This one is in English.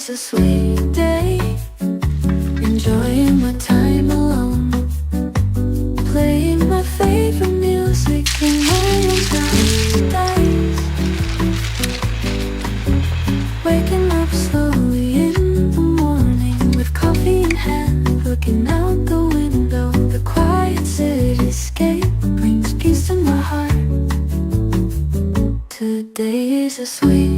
is a sweet day, enjoying my time alone, playing my favorite music in my own paradise, waking up slowly in the morning with coffee in hand, looking out the window. The quiet cityscape brings peace to my heart. Today is a sweet